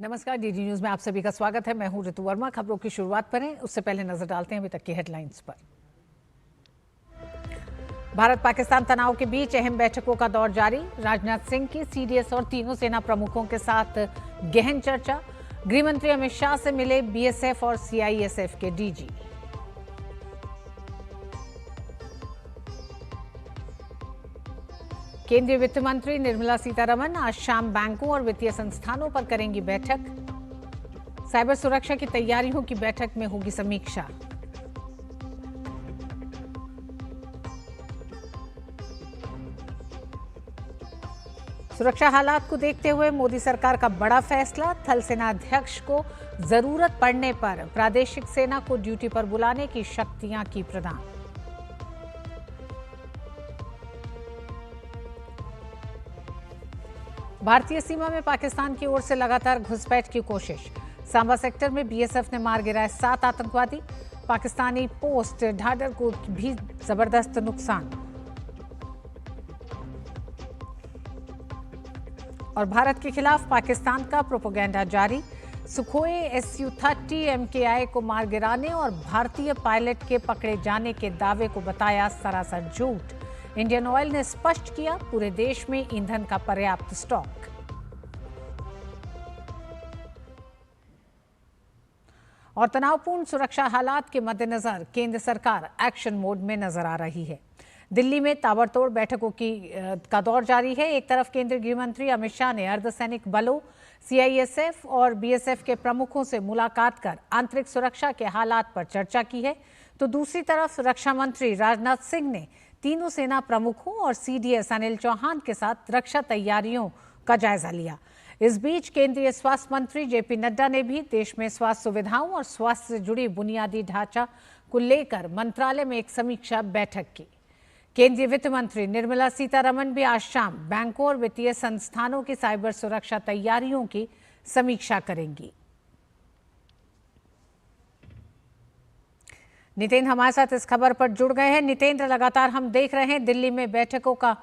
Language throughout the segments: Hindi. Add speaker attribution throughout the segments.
Speaker 1: नमस्कार, डीडी न्यूज में आप सभी का स्वागत है। मैं हूं ऋतु वर्मा। खबरों की शुरुआत पर है, उससे पहले नजर डालते हैं अभी तक की हेडलाइंस पर। भारत पाकिस्तान तनाव के बीच अहम बैठकों का दौर जारी। राजनाथ सिंह की सीडीएस और तीनों सेना प्रमुखों के साथ गहन चर्चा। गृह मंत्री अमित शाह से मिले बीएसएफ और सीआईएसएफ के डीजी। केंद्रीय वित्त मंत्री निर्मला सीतारमण आज शाम बैंकों और वित्तीय संस्थानों पर करेंगी बैठक। साइबर सुरक्षा की तैयारियों की बैठक में होगी समीक्षा। सुरक्षा हालात को देखते हुए मोदी सरकार का बड़ा फैसला। थल सेना अध्यक्ष को जरूरत पड़ने पर प्रादेशिक सेना को ड्यूटी पर बुलाने की शक्तियां की प्रदान। भारतीय सीमा में पाकिस्तान की ओर से लगातार घुसपैठ की कोशिश। सांबा सेक्टर में बीएसएफ ने मार गिराए 7 आतंकवादी। पाकिस्तानी पोस्ट ढाडर को भी जबरदस्त नुकसान। और भारत के खिलाफ पाकिस्तान का प्रोपेगेंडा जारी। सुखोई Su-30 MKI को मार गिराने और भारतीय पायलट के पकड़े जाने के दावे को बताया सरासर झूठ। इंडियन ऑयल ने स्पष्ट किया पूरे देश में ईंधन का पर्याप्त स्टॉक। और तनावपूर्ण सुरक्षा हालात के मद्देनजर केंद्र सरकार एक्शन मोड में नजर आ रही है। दिल्ली में ताबड़तोड़ बैठकों का दौर जारी है। एक तरफ केंद्रीय गृह मंत्री अमित शाह ने अर्धसैनिक बलों, सीआईएसएफ और बीएसएफ के प्रमुखों से मुलाकात कर आंतरिक सुरक्षा के हालात पर चर्चा की है, तो दूसरी तरफ रक्षा मंत्री राजनाथ सिंह ने तीनों सेना प्रमुखों और सीडीएस अनिल चौहान के साथ रक्षा तैयारियों का जायजा लिया। इस बीच केंद्रीय स्वास्थ्य मंत्री जेपी नड्डा ने भी देश में स्वास्थ्य सुविधाओं और स्वास्थ्य से जुड़ी बुनियादी ढांचा को लेकर मंत्रालय में एक समीक्षा बैठक की। केंद्रीय वित्त मंत्री निर्मला सीतारमण भी आज शाम बैंकों और वित्तीय संस्थानों की साइबर सुरक्षा तैयारियों की समीक्षा करेंगी। नितेंद्र हमारे साथ इस खबर पर जुड़ गए हैं। नितेंद्र, लगातार हम देख रहे हैं दिल्ली में बैठकों का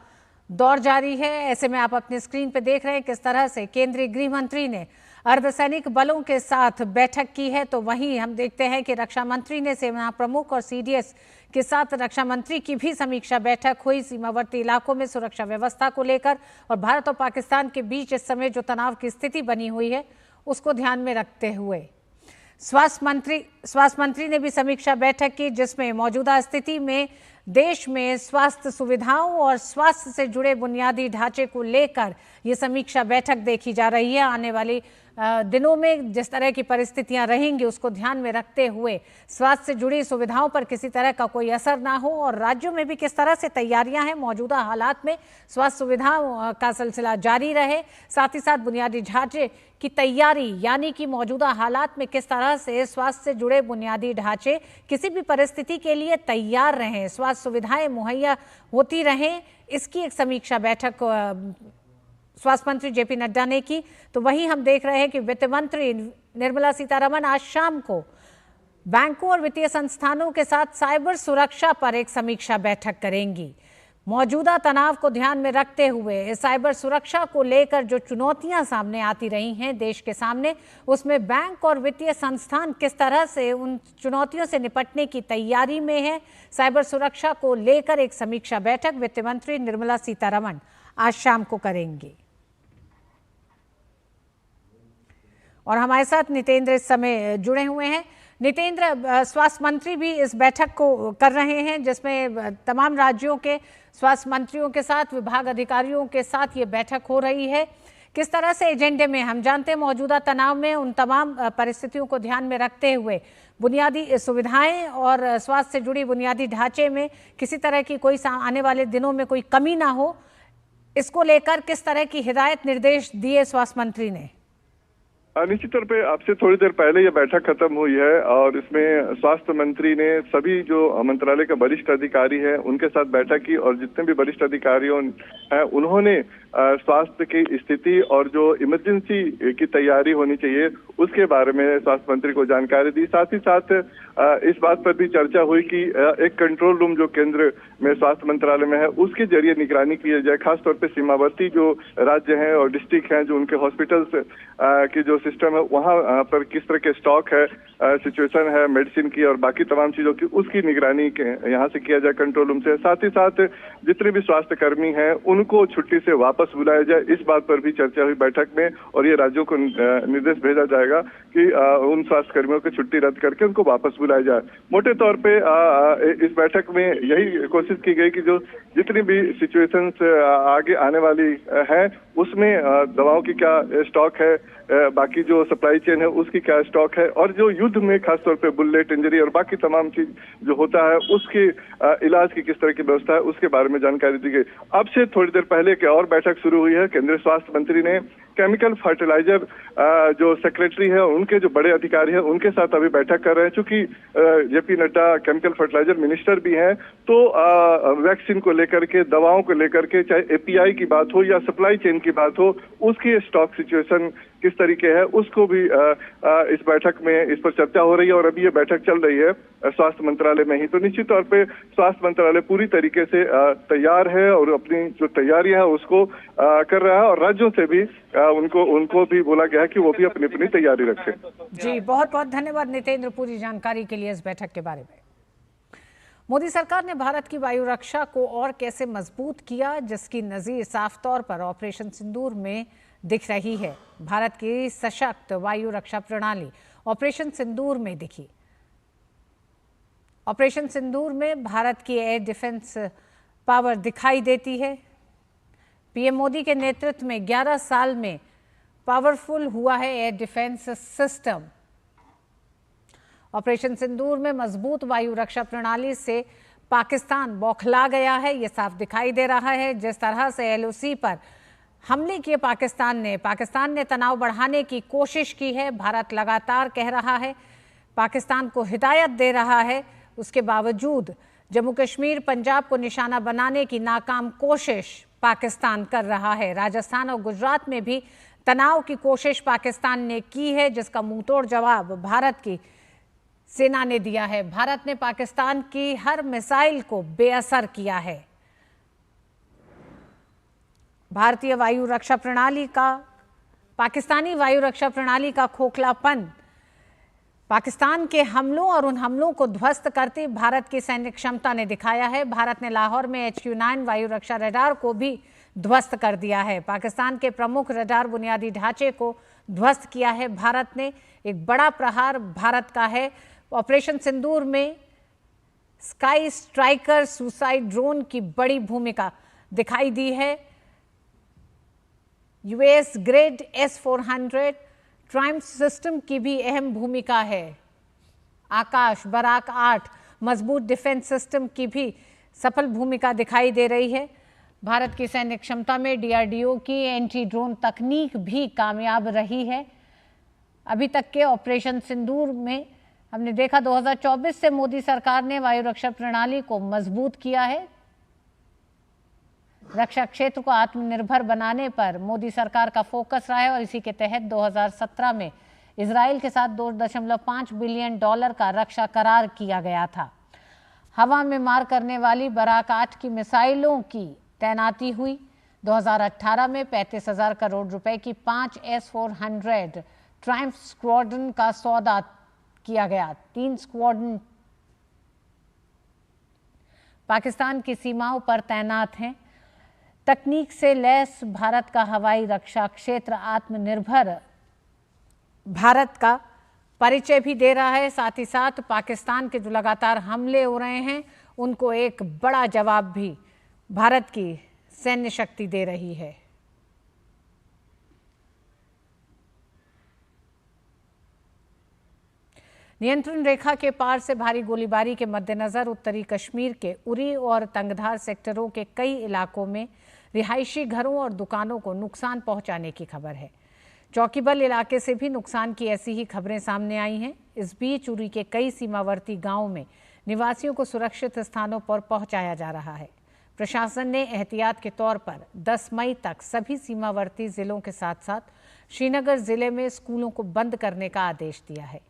Speaker 1: दौर जारी है। ऐसे में आप अपनी स्क्रीन पर देख रहे हैं किस तरह से केंद्रीय गृह मंत्री ने अर्धसैनिक बलों के साथ बैठक की है, तो वहीं हम देखते हैं कि रक्षा मंत्री ने सेना प्रमुख और सीडीएस के साथ रक्षा मंत्री की भी समीक्षा बैठक हुई सीमावर्ती इलाकों में सुरक्षा व्यवस्था को लेकर। और भारत और पाकिस्तान के बीच इस समय जो तनाव की स्थिति बनी हुई है उसको ध्यान में रखते हुए स्वास्थ्य मंत्री ने भी समीक्षा बैठक की, जिसमें मौजूदा स्थिति में देश में स्वास्थ्य सुविधाओं और स्वास्थ्य से जुड़े बुनियादी ढांचे को लेकर ये समीक्षा बैठक देखी जा रही है। आने वाली दिनों में जिस तरह की परिस्थितियां रहेंगी उसको ध्यान में रखते हुए स्वास्थ्य से जुड़ी सुविधाओं पर किसी तरह का कोई असर ना हो और राज्यों में भी किस तरह से तैयारियां हैं मौजूदा हालात में स्वास्थ्य सुविधाओं का सिलसिला जारी रहे। साथ ही साथ बुनियादी ढांचे की तैयारी, यानी कि मौजूदा हालात में किस तरह से स्वास्थ्य से जुड़े बुनियादी ढांचे किसी भी परिस्थिति के लिए तैयार रहें, स्वास्थ्य सुविधाएं मुहैया होती रहें, इसकी एक समीक्षा बैठक स्वास्थ्य मंत्री जेपी नड्डा ने की। तो वहीं हम देख रहे हैं कि वित्त मंत्री निर्मला सीतारमण आज शाम को बैंकों और वित्तीय संस्थानों के साथ साइबर सुरक्षा पर एक समीक्षा बैठक करेंगी। मौजूदा तनाव को ध्यान में रखते हुए साइबर सुरक्षा को लेकर जो चुनौतियां सामने आती रही हैं देश के सामने, उसमें बैंक और वित्तीय संस्थान किस तरह से उन चुनौतियों से निपटने की तैयारी में है। साइबर सुरक्षा को लेकर एक समीक्षा बैठक वित्त मंत्री निर्मला सीतारमण आज शाम को करेंगी। और हमारे साथ नितेंद्र इस समय जुड़े हुए हैं। नितेंद्र, स्वास्थ्य मंत्री भी इस बैठक को कर रहे हैं, जिसमें तमाम राज्यों के स्वास्थ्य मंत्रियों के साथ, विभाग अधिकारियों के साथ ये बैठक हो रही है। किस तरह से एजेंडे में, हम जानते हैं मौजूदा तनाव में उन तमाम परिस्थितियों को ध्यान में रखते हुए बुनियादी सुविधाएं और स्वास्थ्य से जुड़ी बुनियादी ढांचे में किसी तरह की कोई आने वाले दिनों में कोई कमी ना हो, इसको लेकर किस तरह की हिदायत निर्देश दिए स्वास्थ्य मंत्री ने?
Speaker 2: निश्चित तौर पे आपसे थोड़ी देर पहले यह बैठक खत्म हुई है और इसमें स्वास्थ्य मंत्री ने सभी जो मंत्रालय के वरिष्ठ अधिकारी हैं उनके साथ बैठक की और जितने भी वरिष्ठ अधिकारियों हैं उन्होंने स्वास्थ्य की स्थिति और जो इमरजेंसी की तैयारी होनी चाहिए उसके बारे में स्वास्थ्य मंत्री को जानकारी दी। साथ ही साथ इस बात पर भी चर्चा हुई कि एक कंट्रोल रूम जो केंद्र में स्वास्थ्य मंत्रालय में है उसके जरिए निगरानी की जाए, खासतौर पे सीमावर्ती जो राज्य हैं और डिस्ट्रिक्ट हैं, जो उनके हॉस्पिटल्स की जो सिस्टम है वहां पर किस तरह के स्टॉक है, सिचुएशन है मेडिसिन की और बाकी तमाम चीजों की, उसकी निगरानी यहाँ से किया जाए कंट्रोल रूम से। साथ ही साथ जितने भी स्वास्थ्य कर्मी हैं उनको छुट्टी से वापस बुलाया जाए, इस बात पर भी चर्चा हुई बैठक में और ये राज्यों को निर्देश भेजा जाएगा कि उन स्वास्थ्य कर्मियों की छुट्टी रद्द करके उनको वापस बुलाया जाए। मोटे तौर पे इस बैठक में यही कोशिश की गई कि जो जितनी भी सिचुएशंस आगे आने वाली है उसमें दवाओं की क्या स्टॉक है, बाकी जो सप्लाई चेन है उसकी क्या स्टॉक है, और जो युद्ध में खासतौर पे बुलेट इंजरी और बाकी तमाम चीज जो होता है उसके इलाज की किस तरह की व्यवस्था है उसके बारे में जानकारी दी गई। अब से थोड़ी देर पहले एक और बैठक शुरू हुई है। केंद्रीय स्वास्थ्य मंत्री ने केमिकल फर्टिलाइजर जो सेक्रेटरी है उनके जो बड़े अधिकारी हैं उनके साथ अभी बैठक कर रहे हैं। चूंकि J P Nadda chemical fertiliser minister भी हैं, तो वैक्सीन को लेकर के, दवाओं को लेकर के, चाहे एपीआई की बात हो या सप्लाई चेन की बात हो, उसकी स्टॉक सिचुएशन किस तरीके है उसको भी इस बैठक में इस पर चर्चा हो रही है। और अभी ये बैठक चल रही है स्वास्थ्य मंत्रालय में ही। तो निश्चित तौर पे स्वास्थ्य मंत्रालय पूरी तरीके से तैयार है और अपनी जो तैयारियां है उसको कर रहा है, और राज्यों से भी उनको भी बोला गया है कि वो भी अपनी अपनी तैयारी रखें।
Speaker 1: जी, बहुत बहुत धन्यवाद नितेंद्र पूरी जानकारी के लिए इस बैठक के बारे में। मोदी सरकार ने भारत की वायु रक्षा को और कैसे मजबूत किया, जिसकी नजीर साफ तौर पर ऑपरेशन सिंदूर में दिख रही है। भारत की सशक्त वायु रक्षा प्रणाली ऑपरेशन सिंदूर में दिखी। ऑपरेशन सिंदूर में भारत की एयर डिफेंस पावर दिखाई देती है। पीएम मोदी के नेतृत्व में 11 साल में पावरफुल हुआ है एयर डिफेंस सिस्टम। ऑपरेशन सिंदूर में मजबूत वायु रक्षा प्रणाली से पाकिस्तान बौखला गया है, ये साफ दिखाई दे रहा है। जिस तरह से एलओसी पर हमले किए पाकिस्तान ने तनाव बढ़ाने की कोशिश की है। भारत लगातार कह रहा है, पाकिस्तान को हिदायत दे रहा है, उसके बावजूद जम्मू कश्मीर, पंजाब को निशाना बनाने की नाकाम कोशिश पाकिस्तान कर रहा है। राजस्थान और गुजरात में भी तनाव की कोशिश पाकिस्तान ने की है, जिसका मुंहतोड़ जवाब भारत की सेना ने दिया है। भारत ने पाकिस्तान की हर मिसाइल को बेअसर किया है। भारतीय वायु रक्षा प्रणाली का, पाकिस्तानी वायु रक्षा प्रणाली का खोखलापन पाकिस्तान के हमलों और उन हमलों को ध्वस्त करती भारत की सैन्य क्षमता ने दिखाया है। भारत ने लाहौर में HQ-9 वायु रक्षा रडार को भी ध्वस्त कर दिया है। पाकिस्तान के प्रमुख रडार बुनियादी ढांचे को ध्वस्त किया है। भारत ने एक बड़ा प्रहार भारत का है। ऑपरेशन सिंदूर में स्काई स्ट्राइकर सुसाइड ड्रोन की बड़ी भूमिका दिखाई दी है। US grade S-400 Triumph system की भी अहम भूमिका है। आकाश बराक 8 मजबूत डिफेंस सिस्टम की भी सफल भूमिका दिखाई दे रही है। भारत की सैन्य क्षमता में DRDO की एंटी ड्रोन तकनीक भी कामयाब रही है। अभी तक के ऑपरेशन सिंदूर में हमने देखा 2024 से मोदी सरकार ने वायु रक्षा प्रणाली को मजबूत किया है। रक्षा क्षेत्र को आत्मनिर्भर बनाने पर मोदी सरकार का फोकस रहा है और इसी के तहत 2017 में इजराइल के साथ $2.5 बिलियन का रक्षा करार किया गया था। हवा में मार करने वाली बराक 8 की मिसाइलों की तैनाती हुई। 2018 में 35,000 करोड़ रुपए की 5 S-400 ट्रायम्फ स्क्वाड्रन का सौदा किया गया। 3 स्क्वाड्रन पाकिस्तान की सीमाओं पर तैनात हैं। तकनीक से लैस भारत का हवाई रक्षा क्षेत्र आत्मनिर्भर भारत का परिचय भी दे रहा है। साथ ही साथ पाकिस्तान के जो लगातार हमले हो रहे हैं उनको एक बड़ा जवाब भी भारत की सैन्य शक्ति दे रही है। नियंत्रण रेखा के पार से भारी गोलीबारी के मद्देनजर उत्तरी कश्मीर के उरी और तंगधार सेक्टरों के कई इलाकों में रिहायशी घरों और दुकानों को नुकसान पहुंचाने की खबर है। चौकीबल इलाके से भी नुकसान की ऐसी ही खबरें सामने आई हैं। इस बीच उरी के कई सीमावर्ती गांवों में निवासियों को सुरक्षित स्थानों पर पहुंचाया जा रहा है। प्रशासन ने एहतियात के तौर पर 10 मई तक सभी सीमावर्ती जिलों के साथ साथ श्रीनगर जिले में स्कूलों को बंद करने का आदेश दिया है।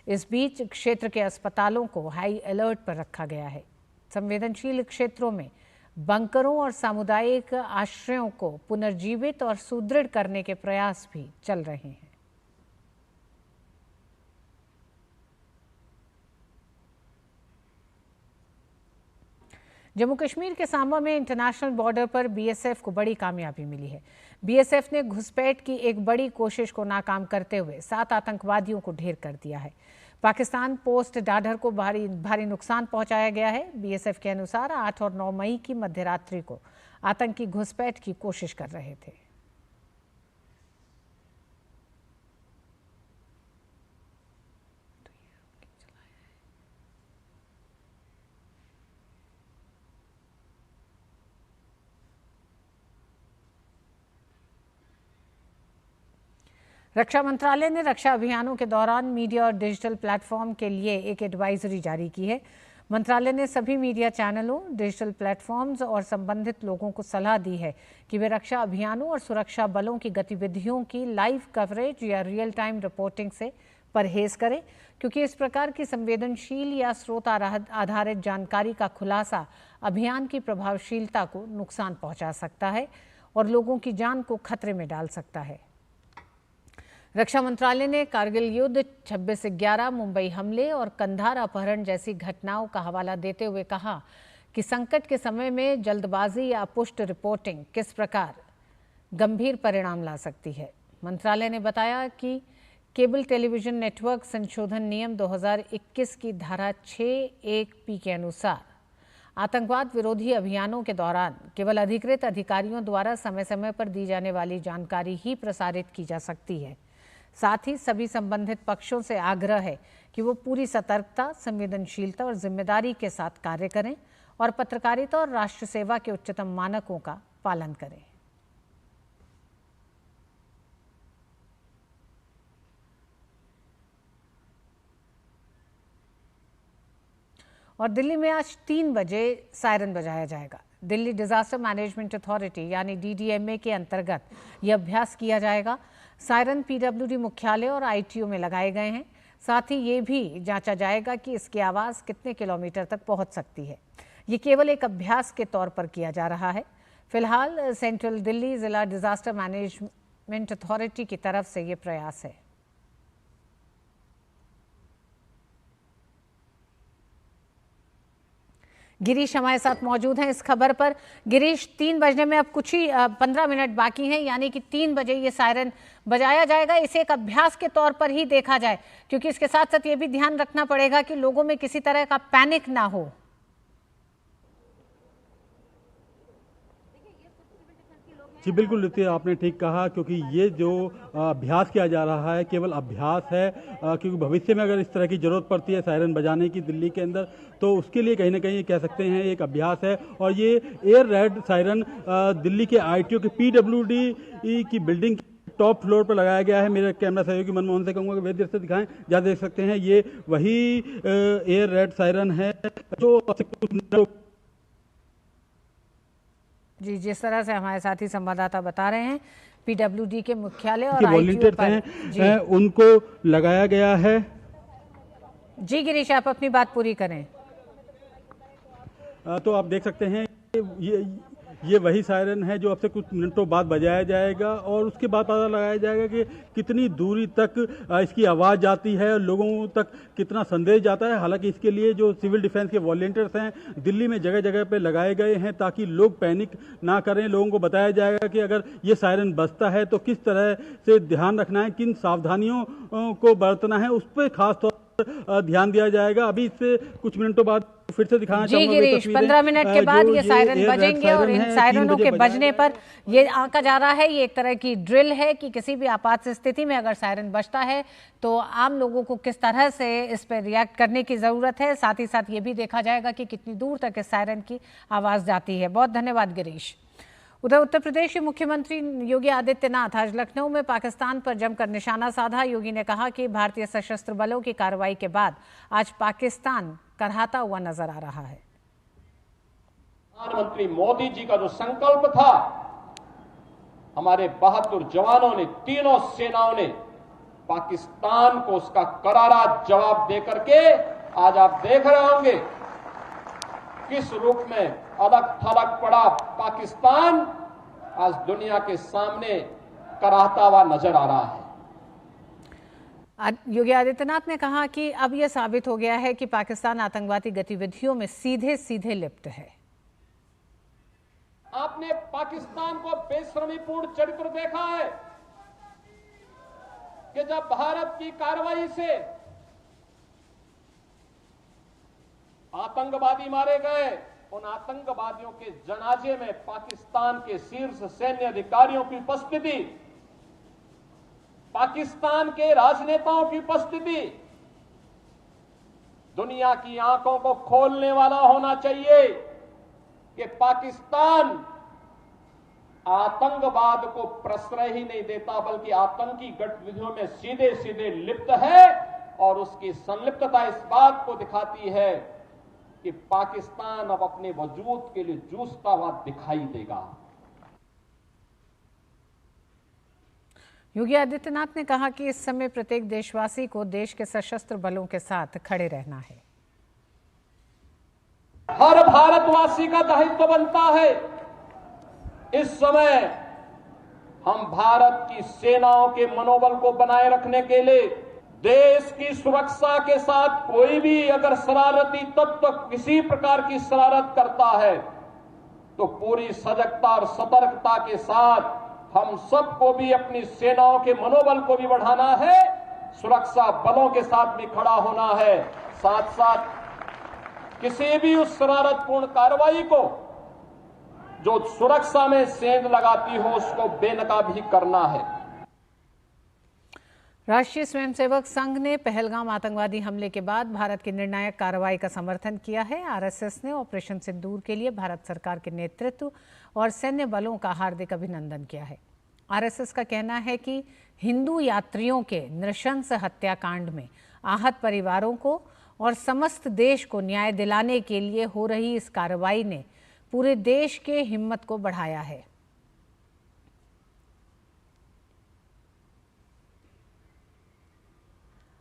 Speaker 1: इस बीच क्षेत्र के अस्पतालों को हाई अलर्ट पर रखा गया है। संवेदनशील क्षेत्रों में बंकरों और सामुदायिक आश्रयों को पुनर्जीवित और सुदृढ़ करने के प्रयास भी चल रहे हैं। जम्मू कश्मीर के सांबा में इंटरनेशनल बॉर्डर पर बीएसएफ को बड़ी कामयाबी मिली है। बीएसएफ ने घुसपैठ की एक बड़ी कोशिश को नाकाम करते हुए 7 आतंकवादियों को ढेर कर दिया है। पाकिस्तान पोस्ट डाढर को भारी नुकसान पहुंचाया गया है। बीएसएफ के अनुसार 8 और 9 मई की मध्यरात्रि को आतंकी घुसपैठ की कोशिश कर रहे थे। रक्षा मंत्रालय ने रक्षा अभियानों के दौरान मीडिया और डिजिटल प्लेटफॉर्म के लिए एक एडवाइजरी जारी की है। मंत्रालय ने सभी मीडिया चैनलों, डिजिटल प्लेटफॉर्म्स और संबंधित लोगों को सलाह दी है कि वे रक्षा अभियानों और सुरक्षा बलों की गतिविधियों की लाइव कवरेज या रियल टाइम रिपोर्टिंग से परहेज करें, क्योंकि इस प्रकार की संवेदनशील या स्रोत आधारित जानकारी का खुलासा अभियान की प्रभावशीलता को नुकसान पहुंचा सकता है और लोगों की जान को खतरे में डाल सकता है। रक्षा मंत्रालय ने कारगिल युद्ध, 26/11, मुंबई हमले और कंधार अपहरण जैसी घटनाओं का हवाला देते हुए कहा कि संकट के समय में जल्दबाजी या अपुष्ट रिपोर्टिंग किस प्रकार गंभीर परिणाम ला सकती है। मंत्रालय ने बताया कि केबल टेलीविजन नेटवर्क संशोधन नियम 2021 की धारा 6(1)(p) के अनुसार आतंकवाद विरोधी अभियानों के दौरान केवल अधिकृत अधिकारियों द्वारा समय समय पर दी जाने वाली जानकारी ही प्रसारित की जा सकती है। साथ ही सभी संबंधित पक्षों से आग्रह है कि वो पूरी सतर्कता, संवेदनशीलता और जिम्मेदारी के साथ कार्य करें और पत्रकारिता और राष्ट्र सेवा के उच्चतम मानकों का पालन करें। और दिल्ली में आज 3 बजे सायरन बजाया जाएगा। दिल्ली डिजास्टर मैनेजमेंट अथॉरिटी यानी DDMA के अंतर्गत यह अभ्यास किया जाएगा। सायरन PWD मुख्यालय और ITO में लगाए गए हैं। साथ ही ये भी जांचा जाएगा कि इसकी आवाज़ कितने किलोमीटर तक पहुंच सकती है। ये केवल एक अभ्यास के तौर पर किया जा रहा है। फिलहाल सेंट्रल दिल्ली जिला डिजास्टर मैनेजमेंट अथॉरिटी की तरफ से ये प्रयास है। गिरीश हमारे साथ मौजूद हैं इस खबर पर। गिरीश, 3 बजने में अब कुछ ही 15 मिनट बाकी हैं, यानी कि 3 बजे ये सायरन बजाया जाएगा। इसे एक अभ्यास के तौर पर ही देखा जाए, क्योंकि इसके साथ साथ ये भी ध्यान रखना पड़ेगा कि लोगों में किसी तरह का पैनिक ना हो।
Speaker 3: जी बिल्कुल नित्य, आपने ठीक कहा, क्योंकि ये जो अभ्यास किया जा रहा है केवल अभ्यास है, क्योंकि भविष्य में अगर इस तरह की जरूरत पड़ती है सायरन बजाने की दिल्ली के अंदर, तो उसके लिए कहीं ना कहीं कह सकते हैं एक अभ्यास है। और ये एयर रेड सायरन दिल्ली के ITO के PWD की बिल्डिंग टॉप फ्लोर पर लगाया गया है। मेरे कैमरा सहयोगी मनमोहन से कहूँगा कि वे देर से दिखाएं, जहाँ देख सकते हैं ये वही एयर रेड सायरन है जो
Speaker 1: जी, जिस तरह से हमारे साथी संवाददाता बता रहे हैं, PWD के मुख्यालय और
Speaker 3: वॉलंटियर्स हैं उनको लगाया गया है।
Speaker 1: जी गिरीश, आप अपनी बात पूरी करें।
Speaker 3: तो आप देख सकते हैं ये वही सायरन है जो अब से कुछ मिनटों बाद बजाया जाएगा और उसके बाद पता लगाया जाएगा कि कितनी दूरी तक इसकी आवाज़ जाती है और लोगों तक कितना संदेश जाता है। हालांकि इसके लिए जो सिविल डिफेंस के वॉलंटियर्स हैं दिल्ली में जगह जगह पे लगाए गए हैं ताकि लोग पैनिक ना करें। लोगों को बताया जाएगा कि अगर ये सायरन बजता है तो किस तरह से ध्यान रखना है, किन सावधानियों को बरतना है, उस पर खास तौर ध्यान दिया जाएगा। अभी इससे कुछ मिनटों बाद फिर से दिखाना
Speaker 1: चाहूंगा। जी गिरीश, 15 मिनट के बाद ये सायरन बजेंगे और इन सायरनों के बजने पर ये आंका जा रहा है, ये एक तरह की ड्रिल है कि किसी भी आपात स्थिति में अगर सायरन बजता है तो आम लोगों को किस तरह से इस पर रिएक्ट करने की जरूरत है। साथ ही साथ ये भी देखा जाएगा कि कितनी दूर तक इस सायरन की आवाज जाती है। बहुत धन्यवाद गिरीश। उधर उत्तर प्रदेश के मुख्यमंत्री योगी आदित्यनाथ आज लखनऊ में पाकिस्तान पर जमकर निशाना साधा। योगी ने कहा कि भारतीय सशस्त्र बलों की कार्रवाई के बाद आज पाकिस्तान करहाता हुआ नजर आ रहा है।
Speaker 4: प्रधानमंत्री मोदी जी का जो संकल्प था हमारे बहादुर जवानों ने, तीनों सेनाओं ने पाकिस्तान को उसका करारा जवाब देकर के आज आप देख रहे होंगे किस रूप में अलग थलग पड़ा पाकिस्तान आज दुनिया के सामने कराहता हुआ नजर आ रहा है।
Speaker 1: योगी आदित्यनाथ ने कहा कि अब यह साबित हो गया है कि पाकिस्तान आतंकवादी गतिविधियों में सीधे सीधे लिप्त है।
Speaker 4: आपने पाकिस्तान को बेशर्मीपूर्ण चरित्र देखा है कि जब भारत की कार्रवाई से आतंकवादी मारे गए, उन आतंकवादियों के जनाजे में पाकिस्तान के शीर्ष सैन्य अधिकारियों की उपस्थिति, पाकिस्तान के राजनेताओं की उपस्थिति दुनिया की आंखों को खोलने वाला होना चाहिए कि पाकिस्तान आतंकवाद को प्रश्रय ही नहीं देता बल्कि आतंकी गतिविधियों में सीधे सीधे लिप्त है। और उसकी संलिप्तता इस बात को दिखाती है कि पाकिस्तान अब अपने वजूद के लिए जूझता हुआ दिखाई देगा।
Speaker 1: योगी आदित्यनाथ ने कहा कि इस समय प्रत्येक देशवासी को देश के सशस्त्र बलों के साथ खड़े रहना है।
Speaker 4: हर भारतवासी का दायित्व बनता है इस समय हम भारत की सेनाओं के मनोबल को बनाए रखने के लिए देश की सुरक्षा के साथ कोई भी अगर शरारती तत्व किसी प्रकार की शरारत करता है तो पूरी सजगता और सतर्कता के साथ हम सबको भी अपनी सेनाओं के मनोबल को भी बढ़ाना है, सुरक्षा बलों के साथ भी खड़ा होना है, साथ साथ किसी भी उस शरारतपूर्ण कार्रवाई को जो सुरक्षा में सेंध लगाती हो उसको बेनकाब भी करना है।
Speaker 1: राष्ट्रीय स्वयंसेवक संघ ने पहलगाम आतंकवादी हमले के बाद भारत की निर्णायक कार्रवाई का समर्थन किया है। आरएसएस ने ऑपरेशन सिंदूर के लिए भारत सरकार के नेतृत्व और सैन्य बलों का हार्दिक अभिनंदन किया है। आरएसएस का कहना है कि हिंदू यात्रियों के नृशंस हत्याकांड में आहत परिवारों को और समस्त देश को न्याय दिलाने के लिए हो रही इस कार्रवाई ने पूरे देश के हिम्मत को बढ़ाया है।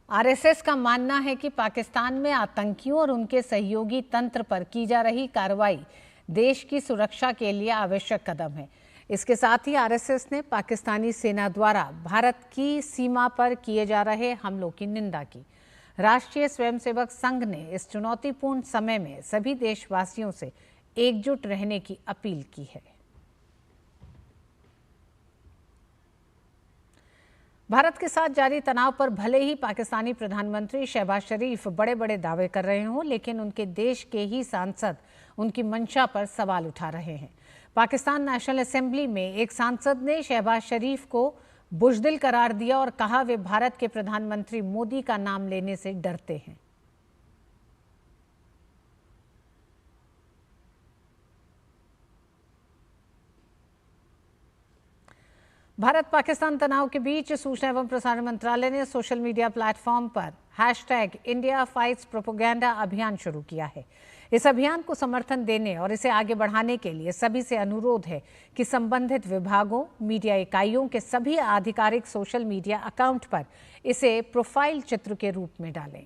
Speaker 1: आरएसएस का मानना है कि पाकिस्तान में आतंकियों और उनके सहयोगी तंत्र पर की जा रही कार्रवाई देश की सुरक्षा के लिए आवश्यक कदम है। इसके साथ ही आरएसएस ने पाकिस्तानी सेना द्वारा भारत की सीमा पर किए जा रहे हमलों की निंदा की। राष्ट्रीय स्वयंसेवक संघ ने इस चुनौतीपूर्ण समय में सभी देशवासियों से एकजुट रहने की अपील की है। भारत के साथ जारी तनाव पर भले ही पाकिस्तानी प्रधानमंत्री शहबाज शरीफ बड़े बड़े दावे कर रहे हों, लेकिन उनके देश के ही सांसद उनकी मंशा पर सवाल उठा रहे हैं। पाकिस्तान नेशनल असेंबली में एक सांसद ने शहबाज शरीफ को बुज़दिल करार दिया और कहा वे भारत के प्रधानमंत्री मोदी का नाम लेने से डरते हैं। भारत पाकिस्तान तनाव के बीच सूचना एवं प्रसारण मंत्रालय ने सोशल मीडिया प्लेटफॉर्म पर #इंडिया फाइट्स प्रोपेगेंडा अभियान शुरू किया है। इस अभियान को समर्थन देने और इसे आगे बढ़ाने के लिए सभी से अनुरोध है कि संबंधित विभागों, मीडिया इकाइयों के सभी आधिकारिक सोशल मीडिया अकाउंट पर इसे प्रोफाइल चित्र के रूप में डालें।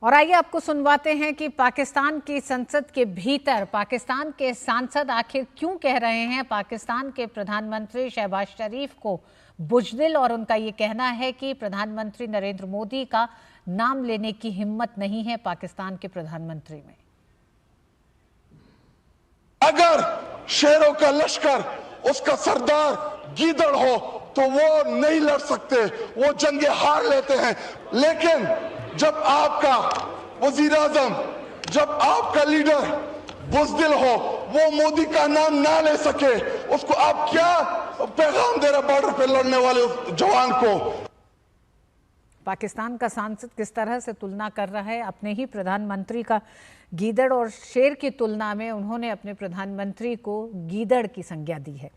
Speaker 1: और आइए आपको सुनवाते हैं कि पाकिस्तान की संसद के भीतर पाकिस्तान के सांसद आखिर क्यों कह रहे हैं पाकिस्तान के प्रधानमंत्री शहबाज शरीफ को बुज़दिल, और उनका ये कहना है कि प्रधानमंत्री नरेंद्र मोदी का नाम लेने की हिम्मत नहीं है पाकिस्तान के प्रधानमंत्री में।
Speaker 5: अगर शेरों का लश्कर उसका सरदार गीदड़ हो तो वो नहीं लड़ सकते, वो जंगे हार लेते हैं। लेकिन जब आपका वजीर आजम, जब आपका लीडर बुज़दिल हो, वो मोदी का नाम ना ले सके, उसको आप क्या पैगाम दे रहे बॉर्डर पे लड़ने वाले जवान को?
Speaker 1: पाकिस्तान का सांसद किस तरह से तुलना कर रहा है अपने ही प्रधानमंत्री का गीदड़ और शेर की तुलना में उन्होंने अपने प्रधानमंत्री को गीदड़ की संज्ञा दी है।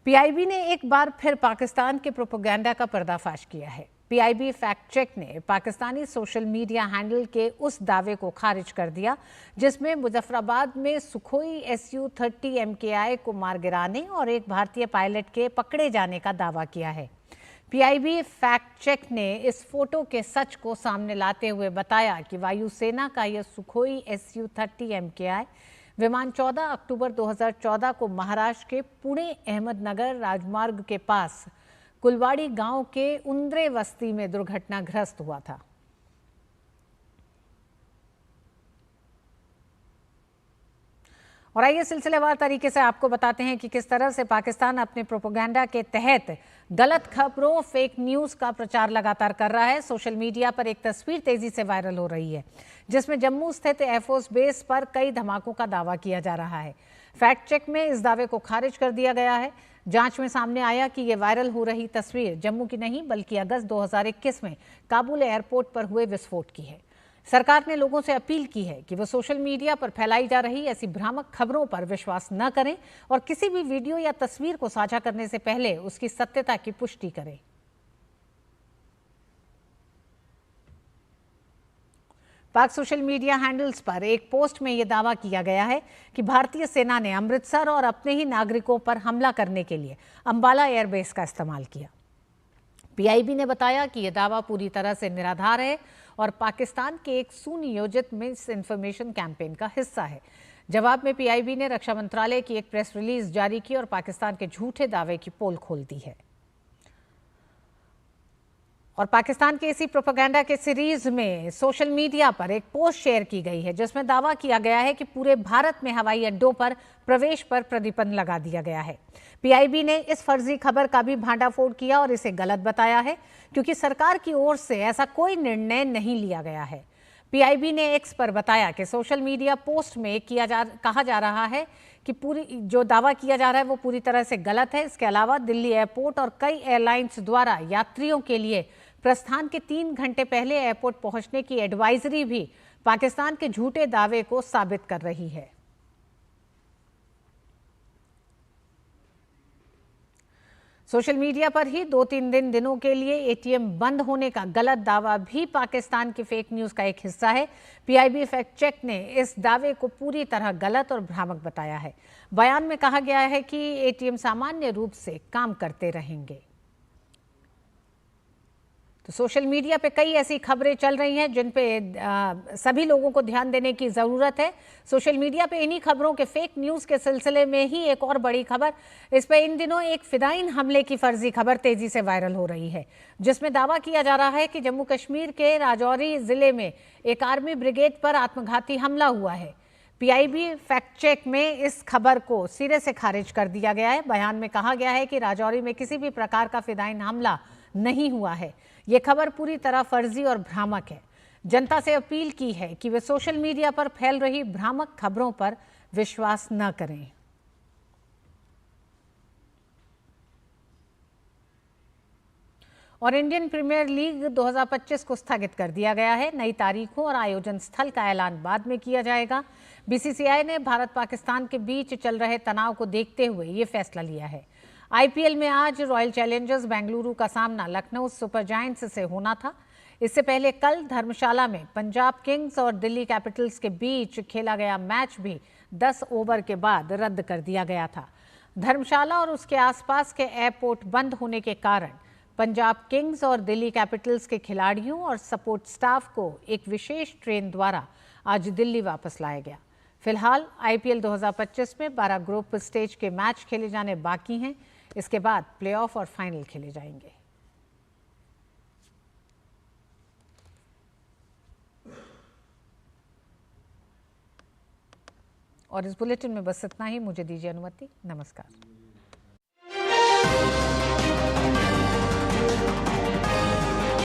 Speaker 1: पीआईबी ने एक बार फिर पाकिस्तान के प्रोपेगेंडा का पर्दाफाश किया है। पीआईबी फैक्ट चेक ने पाकिस्तानी सोशल मीडिया हैंडल के उस दावे को खारिज कर दिया जिसमें मुजफ्फराबाद में सुखोई Su-30 MKI को मार गिराने और एक भारतीय पायलट के पकड़े जाने का दावा किया है। पीआईबी फैक्ट चेक ने इस फोटो के सच को सामने लाते हुए बताया कि वायुसेना का यह सुखोई Su-30 MKI विमान 14 अक्टूबर 2014 को महाराष्ट्र के पुणे अहमदनगर राजमार्ग के पास कुलवाड़ी गांव के उंद्रे बस्ती में दुर्घटनाग्रस्त हुआ था। और आइए सिलसिलेवार तरीके से आपको बताते हैं कि किस तरह से पाकिस्तान अपने प्रोपेगेंडा के तहत गलत खबरों, फेक न्यूज का प्रचार लगातार कर रहा है। सोशल मीडिया पर एक तस्वीर तेजी से वायरल हो रही है जिसमें जम्मू स्थित एयरफोर्स बेस पर कई धमाकों का दावा किया जा रहा है। फैक्ट चेक में इस दावे को खारिज कर दिया गया है। जांच में सामने आया कि ये वायरल हो रही तस्वीर जम्मू की नहीं बल्कि अगस्त 2021 में काबुल एयरपोर्ट पर हुए विस्फोट की है। सरकार ने लोगों से अपील की है कि वो सोशल मीडिया पर फैलाई जा रही ऐसी भ्रामक खबरों पर विश्वास न करें और किसी भी वीडियो या तस्वीर को साझा करने से पहले उसकी सत्यता की पुष्टि करें। पाक सोशल मीडिया हैंडल्स पर एक पोस्ट में यह दावा किया गया है कि भारतीय सेना ने अमृतसर और अपने ही नागरिकों पर हमला करने के लिए अंबाला एयरबेस का इस्तेमाल किया। पीआईबी ने बताया कि यह दावा पूरी तरह से निराधार है और पाकिस्तान के एक सुनियोजित मिस इन्फॉर्मेशन कैंपेन का हिस्सा है। जवाब में पीआईबी ने रक्षा मंत्रालय की एक प्रेस रिलीज जारी की और पाकिस्तान के झूठे दावे की पोल खोल दी है। और पाकिस्तान के इसी प्रोपेगेंडा के सीरीज में सोशल मीडिया पर एक पोस्ट शेयर की गई है जिसमें दावा किया गया है कि पूरे भारत में हवाई अड्डों पर प्रवेश पर प्रतिबंध लगा दिया गया है। पीआईबी ने इस फर्जी खबर का भी भांडाफोड़ किया और इसे गलत बताया है क्योंकि सरकार की ओर से ऐसा कोई निर्णय नहीं लिया गया है। पीआईबी ने एक्स पर बताया कि सोशल मीडिया पोस्ट में कहा जा रहा है कि पूरी जो दावा किया जा रहा है वो पूरी तरह से गलत है। इसके अलावा दिल्ली एयरपोर्ट और कई एयरलाइंस द्वारा यात्रियों के लिए प्रस्थान के 3 घंटे पहले एयरपोर्ट पहुंचने की एडवाइजरी भी पाकिस्तान के झूठे दावे को साबित कर रही है। सोशल मीडिया पर ही 2-3 दिनों के लिए एटीएम बंद होने का गलत दावा भी पाकिस्तान की फेक न्यूज का एक हिस्सा है। पीआईबी फैक्ट चेक ने इस दावे को पूरी तरह गलत और भ्रामक बताया है। बयान में कहा गया है कि एटीएम सामान्य रूप से काम करते रहेंगे। तो सोशल मीडिया पे कई ऐसी खबरें चल रही हैं जिन पे सभी लोगों को ध्यान देने की ज़रूरत है। सोशल मीडिया पे इन्हीं खबरों के फेक न्यूज़ के सिलसिले में ही एक और बड़ी खबर, इस पे इन दिनों एक फिदायीन हमले की फर्जी खबर तेजी से वायरल हो रही है जिसमें दावा किया जा रहा है कि जम्मू कश्मीर के राजौरी जिले में एक आर्मी ब्रिगेड पर आत्मघाती हमला हुआ है। पीआईबी फैक्ट चेक में इस खबर को सिरे से खारिज कर दिया गया है। बयान में कहा गया है कि राजौरी में किसी भी प्रकार का फिदायीन हमला नहीं हुआ है। ये खबर पूरी तरह फर्जी और भ्रामक है। जनता से अपील की है कि वे सोशल मीडिया पर फैल रही भ्रामक खबरों पर विश्वास न करें। और इंडियन प्रीमियर लीग 2025 को स्थगित कर दिया गया है। नई तारीखों और आयोजन स्थल का ऐलान बाद में किया जाएगा। बीसीसीआई ने भारत पाकिस्तान के बीच चल रहे तनाव को देखते हुए ये फैसला लिया है। आईपीएल में आज रॉयल चैलेंजर्स बेंगलुरु का सामना लखनऊ सुपर जायंट्स से होना था। इससे पहले कल धर्मशाला में पंजाब किंग्स और दिल्ली कैपिटल्स के बीच खेला गया मैच भी 10 ओवर के बाद रद्द कर दिया गया था। धर्मशाला और उसके आसपास के एयरपोर्ट बंद होने के कारण पंजाब किंग्स और दिल्ली कैपिटल्स के खिलाड़ियों और सपोर्ट स्टाफ को एक विशेष ट्रेन द्वारा आज दिल्ली वापस लाया गया। फिलहाल आईपीएल 2025 में 12 ग्रुप स्टेज के मैच खेले जाने बाकी हैं। इसके बाद प्लेऑफ और फाइनल खेले जाएंगे। और इस बुलेटिन में बस इतना ही। मुझे दीजिए अनुमति। नमस्कार।